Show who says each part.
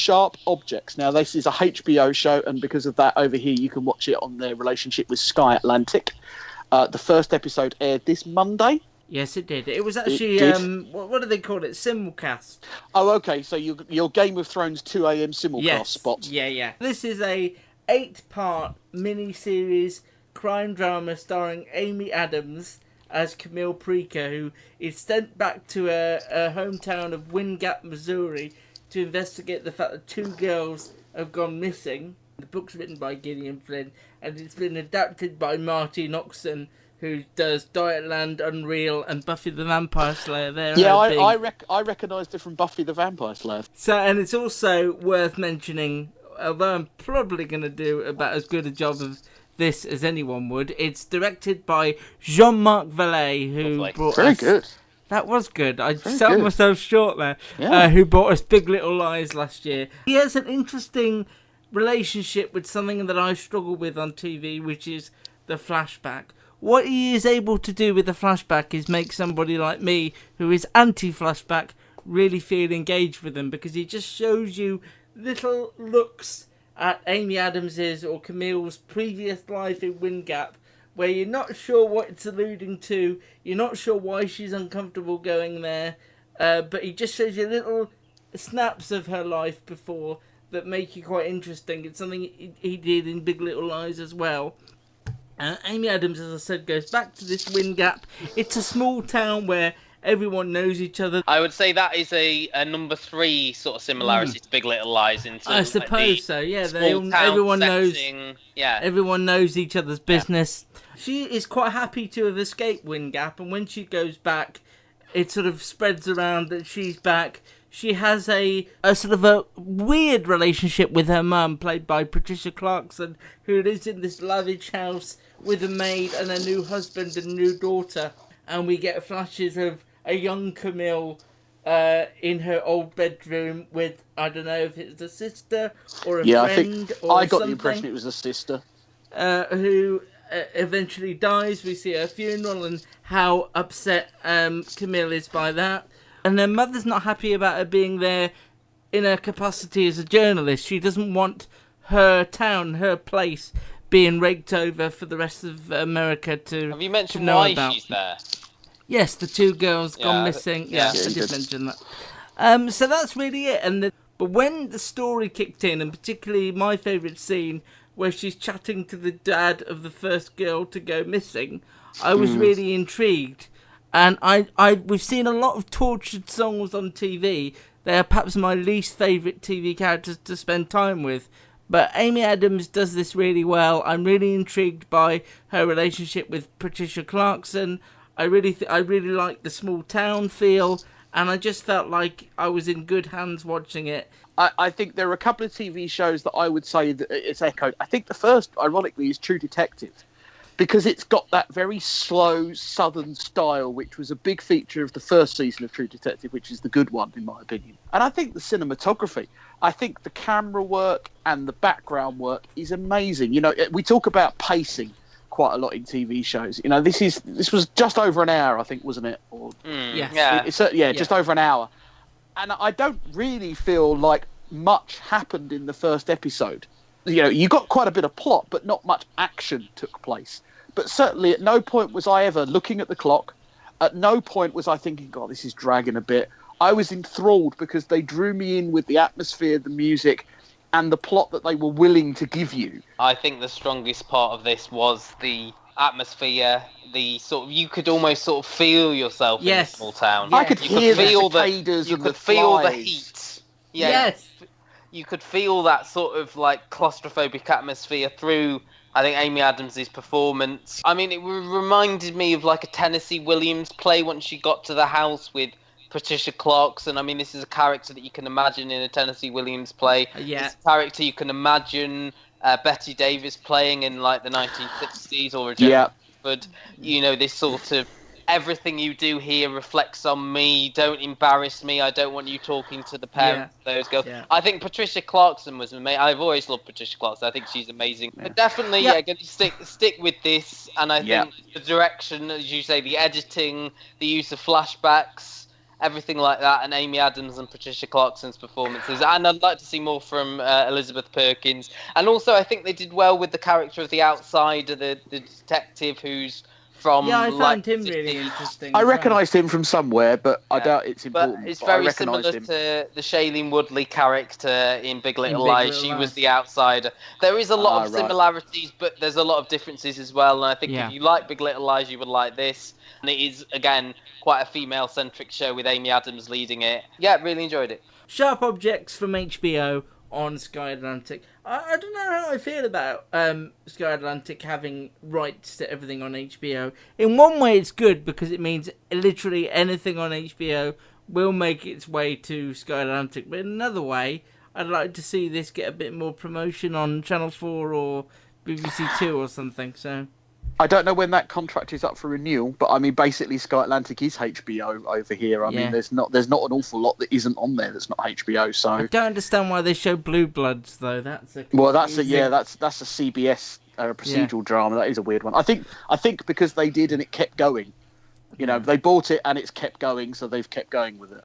Speaker 1: Sharp Objects. Now, this is a HBO show, and because of that, over here you can watch it on their relationship with Sky Atlantic. The first episode aired this Monday.
Speaker 2: Yes, it did. It was actually, what do they call it? Simulcast.
Speaker 1: Oh, okay, so your Game of Thrones 2 a.m. simulcast spot.
Speaker 2: Yeah. This is a 8-part mini-series crime drama starring Amy Adams as Camille Preaker, who is sent back to her hometown of Wind Gap, Missouri, to investigate the fact that 2 girls have gone missing. The book's written by Gillian Flynn, and it's been adapted by Marty Noxon, who does Dietland, Unreal, and Buffy the Vampire Slayer.
Speaker 1: I recognised it from Buffy the Vampire Slayer.
Speaker 2: So, and it's also worth mentioning, although I'm probably going to do about as good a job of this as anyone would, it's directed by Jean-Marc Vallée, who brought
Speaker 1: Very good.
Speaker 2: That was good. I sold myself short there.
Speaker 1: Yeah.
Speaker 2: Who brought us Big Little Lies last year. He has an interesting relationship with something that I struggle with on TV, which is the flashback. What he is able to do with the flashback is make somebody like me, who is anti-flashback, really feel engaged with them, because he just shows you little looks at Amy Adams's or Camille's previous life in Wind Gap, where you're not sure what it's alluding to, you're not sure why she's uncomfortable going there, but he just shows you little snaps of her life before that make you quite interesting. It's something he did in Big Little Lies as well. Amy Adams, as I said, goes back to this Wind Gap. It's a small town where everyone knows each other.
Speaker 3: I would say that is a number 3 sort of similarity to Big Little Lies.
Speaker 2: I suppose so. Yeah, everyone knows.
Speaker 3: Yeah,
Speaker 2: everyone knows each other's business. Yeah. She is quite happy to have escaped Wind Gap, and when she goes back, it sort of spreads around that she's back. She has a sort of a weird relationship with her mum, played by Patricia Clarkson, who lives in this lavish house with a maid and a new husband and new daughter. And we get flashes of a young Camille in her old bedroom with, I don't know if it's a sister or a friend or
Speaker 1: I got
Speaker 2: something.
Speaker 1: the impression it was a sister.
Speaker 2: Who eventually dies. We see her funeral and how upset Camille is by that. And her mother's not happy about her being there in her capacity as a journalist. She doesn't want her town, her place, being raked over for the rest of America to
Speaker 3: Have you mentioned
Speaker 2: know
Speaker 3: why
Speaker 2: about.
Speaker 3: She's there?
Speaker 2: Yes, the 2 girls gone missing. Yeah, I did mention that. So that's really it. But when the story kicked in, and particularly my favourite scene, where she's chatting to the dad of the first girl to go missing, I was really intrigued. And we've seen a lot of tortured souls on TV. They are perhaps my least favourite TV characters to spend time with. But Amy Adams does this really well. I'm really intrigued by her relationship with Patricia Clarkson. I really like the small town feel. And I just felt like I was in good hands watching it.
Speaker 1: I think there are a couple of TV shows that I would say that it's echoed. I think the first, ironically, is True Detective, because it's got that very slow southern style, which was a big feature of the first season of True Detective, which is the good one, in my opinion. And I think the cinematography, I think the camera work and the background work is amazing. You know, we talk about pacing quite a lot in TV shows. You know, this was just over an hour, I think, wasn't it? Or,
Speaker 2: yes.
Speaker 1: Just over an hour. And I don't really feel like much happened in the first episode. You know, you got quite a bit of plot, but not much action took place. But certainly at no point was I ever looking at the clock. At no point was I thinking, God, this is dragging a bit. I was enthralled because they drew me in with the atmosphere, the music, and the plot that they were willing to give you.
Speaker 3: I think the strongest part of this was the atmosphere, the sort of, you could almost sort of feel yourself in a small town.
Speaker 1: I could hear the cicadas and the
Speaker 3: feel the
Speaker 1: flies.
Speaker 3: heat.
Speaker 2: Yeah. Yes.
Speaker 3: You could feel that sort of like claustrophobic atmosphere through, I think, Amy Adams' performance. I mean, it reminded me of like a Tennessee Williams play once she got to the house with Patricia Clarkson. I mean, this is a character that you can imagine in a Tennessee Williams play.
Speaker 2: Yeah.
Speaker 3: It's a character you can imagine Betty Davis playing in like the 1960s or a Jane Pickford. You know, this sort of, everything you do here reflects on me. Don't embarrass me. I don't want you talking to the parents of those girls. Yeah. I think Patricia Clarkson was amazing. I've always loved Patricia Clarkson. I think she's amazing. Yeah. But definitely, going to stick with this. And I think the direction, as you say, the editing, the use of flashbacks, everything like that, and Amy Adams and Patricia Clarkson's performances. And I'd like to see more from Elizabeth Perkins. And also, I think they did well with the character of the outsider, the detective who's from...
Speaker 2: Yeah, I found him really interesting.
Speaker 1: I recognised him from somewhere, but I doubt it's important.
Speaker 3: But it's very similar to the Shailene Woodley character in Big Little Lies. She was the outsider. There is a lot of similarities, but there's a lot of differences as well. And I think if you like Big Little Lies, you would like this. And it is, again, quite a female-centric show with Amy Adams leading it. Yeah, really enjoyed it.
Speaker 2: Sharp Objects from HBO on Sky Atlantic. I don't know how I feel about Sky Atlantic having rights to everything on HBO. In one way, it's good because it means literally anything on HBO will make its way to Sky Atlantic. But in another way, I'd like to see this get a bit more promotion on Channel 4 or BBC Two or something. So
Speaker 1: I don't know when that contract is up for renewal, but I mean, basically, Sky Atlantic is HBO over here. I mean, there's not an awful lot that isn't on there that's not HBO. So
Speaker 2: I don't understand why they show Blue Bloods though. That's a
Speaker 1: CBS procedural drama. That is a weird one. I think because they did and it kept going. You know, they bought it and it's kept going, so they've kept going with it.